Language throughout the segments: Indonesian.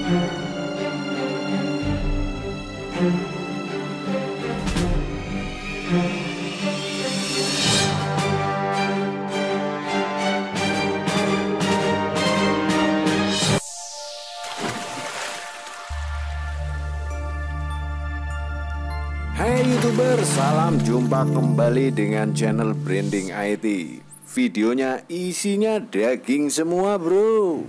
Hai YouTuber, salam jumpa kembali dengan channel Branding IT. Videonya isinya daging semua bro.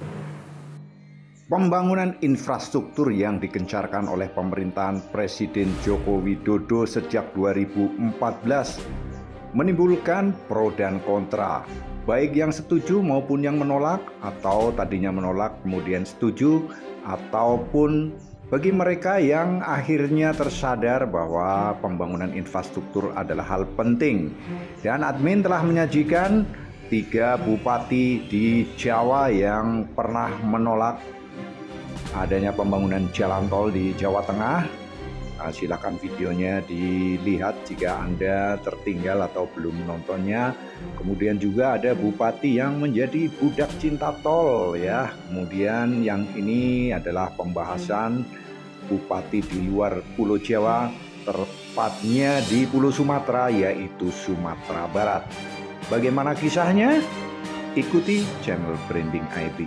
Pembangunan infrastruktur yang digencarkan oleh pemerintahan Presiden Joko Widodo sejak 2014 menimbulkan pro dan kontra, baik yang setuju maupun yang menolak, atau tadinya menolak kemudian setuju, ataupun bagi mereka yang akhirnya tersadar bahwa pembangunan infrastruktur adalah hal penting. Dan admin telah menyajikan 3 bupati di Jawa yang pernah menolak adanya pembangunan jalan tol di Jawa Tengah. Silakan videonya dilihat jika Anda tertinggal atau belum menontonnya. Kemudian juga ada bupati yang menjadi budak cinta tol ya. Kemudian yang ini adalah pembahasan bupati di luar Pulau Jawa, tepatnya di Pulau Sumatera, yaitu Sumatera Barat. Bagaimana kisahnya? Ikuti channel Branding IT.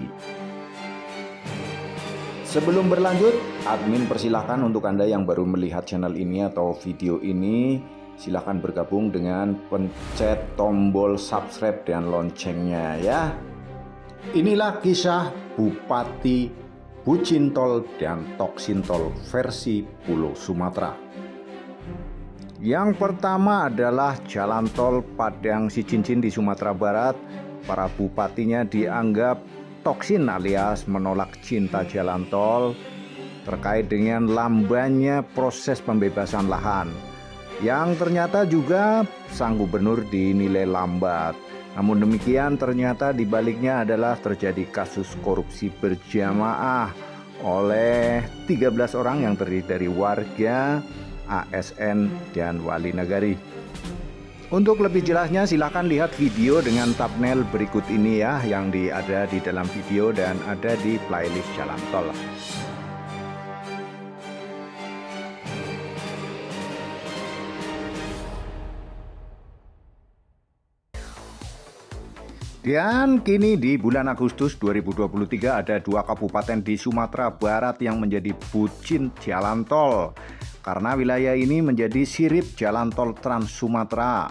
Sebelum berlanjut, admin persilahkan untuk Anda yang baru melihat channel ini atau video ini, silahkan bergabung dengan pencet tombol subscribe dan loncengnya ya. Inilah kisah Bupati Bucintol dan Toksintol versi Pulau Sumatera. Yang pertama adalah jalan tol Padang Sicincin di Sumatera Barat. Para bupatinya dianggap toksin alias menolak cinta jalan tol terkait dengan lambannya proses pembebasan lahan yang ternyata juga sang gubernur dinilai lambat. Namun demikian ternyata dibaliknya adalah terjadi kasus korupsi berjamaah oleh 13 orang yang terdiri dari warga, ASN, dan wali nagari. Untuk lebih jelasnya silahkan lihat video dengan thumbnail berikut ini ya, yang ada di dalam video dan ada di playlist jalan tol. Dan kini di bulan Agustus 2023 ada 2 kabupaten di Sumatera Barat yang menjadi bucin jalan tol karena wilayah ini menjadi sirip jalan tol Trans Sumatera.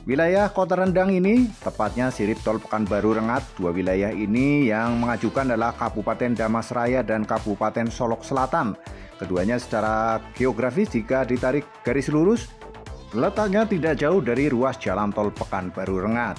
Wilayah Kota Rendang ini tepatnya sirip tol Pekanbaru Rengat. 2 wilayah ini yang mengajukan adalah Kabupaten Damasraya dan Kabupaten Solok Selatan. Keduanya secara geografis jika ditarik garis lurus letaknya tidak jauh dari ruas jalan tol Pekanbaru Rengat.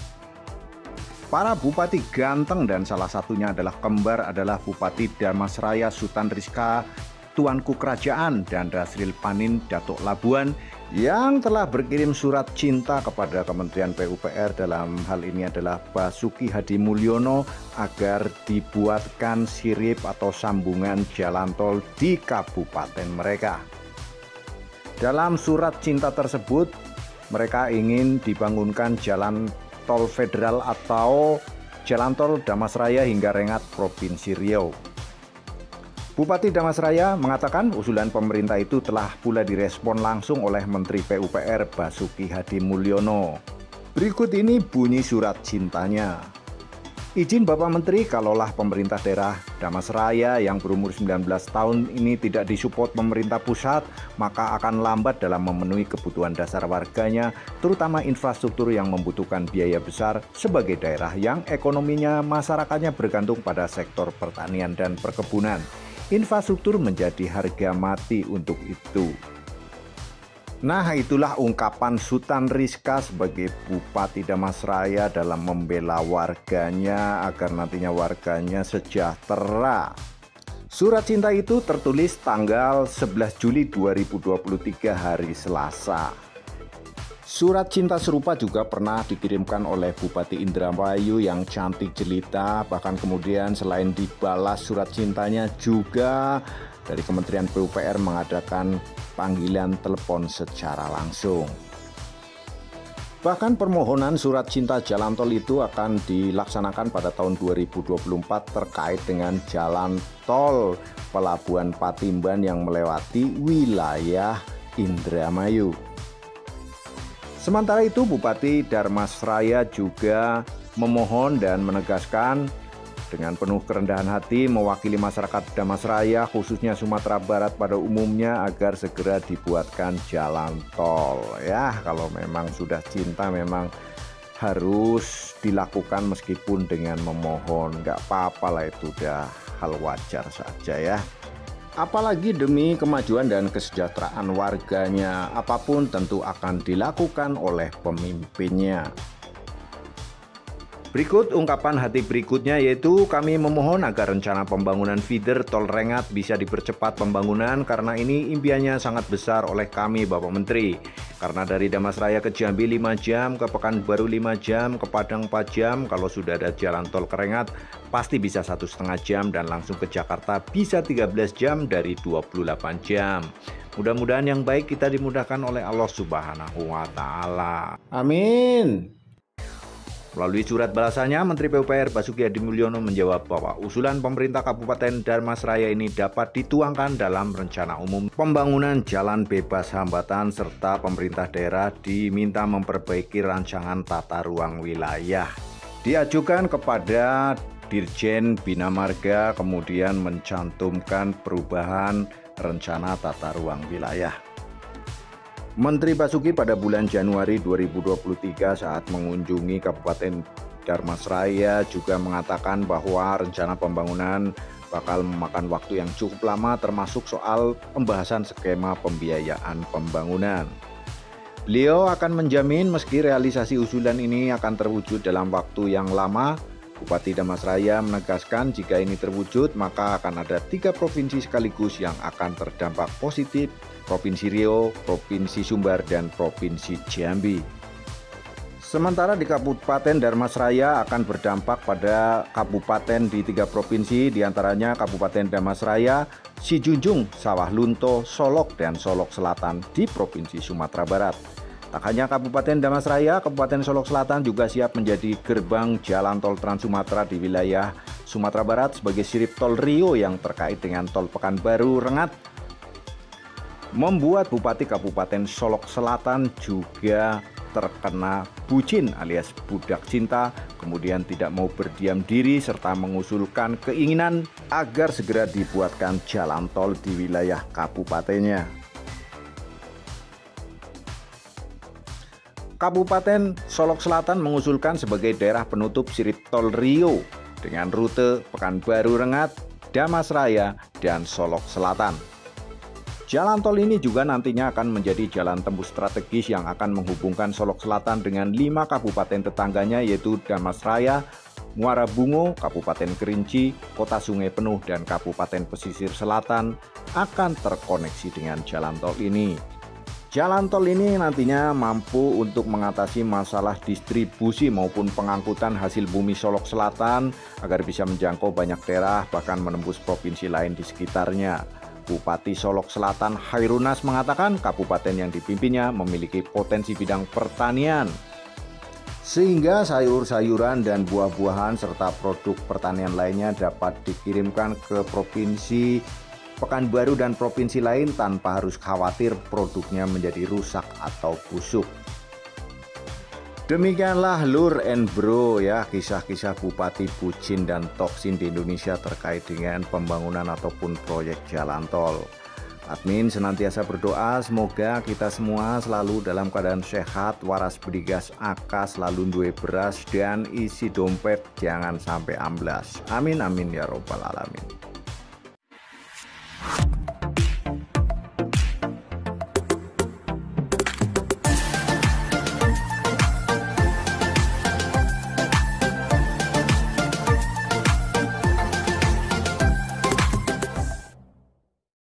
Para bupati ganteng dan salah satunya adalah kembar adalah Bupati Damasraya Sultan Rizka Tuanku Kerajaan dan Dasril Panin Datuk Labuan yang telah berkirim surat cinta kepada Kementerian PUPR, dalam hal ini adalah Basuki Hadi Mulyono, agar dibuatkan sirip atau sambungan jalan tol di kabupaten mereka. Dalam surat cinta tersebut mereka ingin dibangunkan jalan tol federal atau jalan tol Damasraya hingga Rengat Provinsi Riau. Bupati Damasraya mengatakan usulan pemerintah itu telah pula direspon langsung oleh Menteri PUPR Basuki Hadi Mulyono. Berikut ini bunyi surat cintanya. Izin Bapak Menteri, kalaulah pemerintah daerah Damasraya yang berumur 19 tahun ini tidak disupport pemerintah pusat, maka akan lambat dalam memenuhi kebutuhan dasar warganya, terutama infrastruktur yang membutuhkan biaya besar sebagai daerah yang ekonominya masyarakatnya bergantung pada sektor pertanian dan perkebunan. Infrastruktur menjadi harga mati untuk itu. Nah, itulah ungkapan Sultan Rizka sebagai Bupati Damasraya dalam membela warganya agar nantinya warganya sejahtera. Surat cinta itu tertulis tanggal 11 Juli 2023 hari Selasa. Surat cinta serupa juga pernah dikirimkan oleh Bupati Indramayu yang cantik jelita. Bahkan kemudian selain dibalas surat cintanya juga dari Kementerian PUPR mengadakan panggilan telepon secara langsung. Bahkan permohonan surat cinta jalan tol itu akan dilaksanakan pada tahun 2024 terkait dengan jalan tol Pelabuhan Patimban yang melewati wilayah Indramayu. Sementara itu, Bupati Dharmasraya juga memohon dan menegaskan dengan penuh kerendahan hati mewakili masyarakat Dharmasraya khususnya Sumatera Barat pada umumnya agar segera dibuatkan jalan tol. Ya, kalau memang sudah cinta memang harus dilakukan meskipun dengan memohon, nggak apa-apa lah, itu udah hal wajar saja ya. Apalagi demi kemajuan dan kesejahteraan warganya, apapun tentu akan dilakukan oleh pemimpinnya. Berikut ungkapan hati berikutnya, yaitu kami memohon agar rencana pembangunan feeder tol Rengat bisa dipercepat pembangunan karena ini impiannya sangat besar oleh kami Bapak Menteri. Karena dari Dharmasraya ke Jambi 5 jam, ke Pekanbaru 5 jam, ke Padang 4 jam, kalau sudah ada jalan tol ke Rengat pasti bisa 1,5 jam dan langsung ke Jakarta bisa 13 jam dari 28 jam. Mudah-mudahan yang baik kita dimudahkan oleh Allah Subhanahu wa Ta'ala. Amin. Melalui surat balasannya, Menteri PUPR Basuki Hadi Mulyono menjawab bahwa usulan pemerintah Kabupaten Dharmasraya ini dapat dituangkan dalam rencana umum pembangunan jalan bebas hambatan serta pemerintah daerah diminta memperbaiki rancangan tata ruang wilayah. Diajukan kepada Dirjen Bina Marga kemudian mencantumkan perubahan rencana tata ruang wilayah. Menteri Basuki pada bulan Januari 2023 saat mengunjungi Kabupaten Dharmasraya juga mengatakan bahwa rencana pembangunan bakal memakan waktu yang cukup lama termasuk soal pembahasan skema pembiayaan pembangunan. Beliau akan menjamin meski realisasi usulan ini akan terwujud dalam waktu yang lama, Bupati Dharmasraya menegaskan jika ini terwujud maka akan ada 3 provinsi sekaligus yang akan terdampak positif, Provinsi Riau, Provinsi Sumbar, dan Provinsi Jambi. Sementara di Kabupaten Dharmasraya akan berdampak pada kabupaten di 3 provinsi, diantaranya Kabupaten Dharmasraya, Sijunjung, Sawah Lunto, Solok, dan Solok Selatan di Provinsi Sumatera Barat. Tak hanya Kabupaten Dharmasraya, Kabupaten Solok Selatan juga siap menjadi gerbang jalan tol Trans Sumatera di wilayah Sumatera Barat sebagai sirip tol Riau yang terkait dengan tol Pekanbaru Rengat. Membuat Bupati Kabupaten Solok Selatan juga terkena bucin alias budak cinta, kemudian tidak mau berdiam diri serta mengusulkan keinginan agar segera dibuatkan jalan tol di wilayah kabupatennya. Kabupaten Solok Selatan mengusulkan sebagai daerah penutup sirip tol Riau dengan rute Pekanbaru Rengat, Dharmasraya, dan Solok Selatan. Jalan tol ini juga nantinya akan menjadi jalan tembus strategis yang akan menghubungkan Solok Selatan dengan 5 kabupaten tetangganya yaitu Dharmasraya, Muara Bungo, Kabupaten Kerinci, Kota Sungai Penuh, dan Kabupaten Pesisir Selatan akan terkoneksi dengan jalan tol ini. Jalan tol ini nantinya mampu untuk mengatasi masalah distribusi maupun pengangkutan hasil bumi Solok Selatan agar bisa menjangkau banyak daerah bahkan menembus provinsi lain di sekitarnya. Bupati Solok Selatan Khairunas mengatakan kabupaten yang dipimpinnya memiliki potensi bidang pertanian, sehingga sayur-sayuran dan buah-buahan serta produk pertanian lainnya dapat dikirimkan ke provinsi Pekanbaru dan provinsi lain tanpa harus khawatir produknya menjadi rusak atau busuk. Demikianlah Lur and Bro ya, kisah-kisah Bupati bucin dan toksin di Indonesia terkait dengan pembangunan ataupun proyek jalan tol. Admin senantiasa berdoa semoga kita semua selalu dalam keadaan sehat, waras bedigas akas, selalu duwe beras dan isi dompet jangan sampai amblas. Amin amin ya robbal alamin.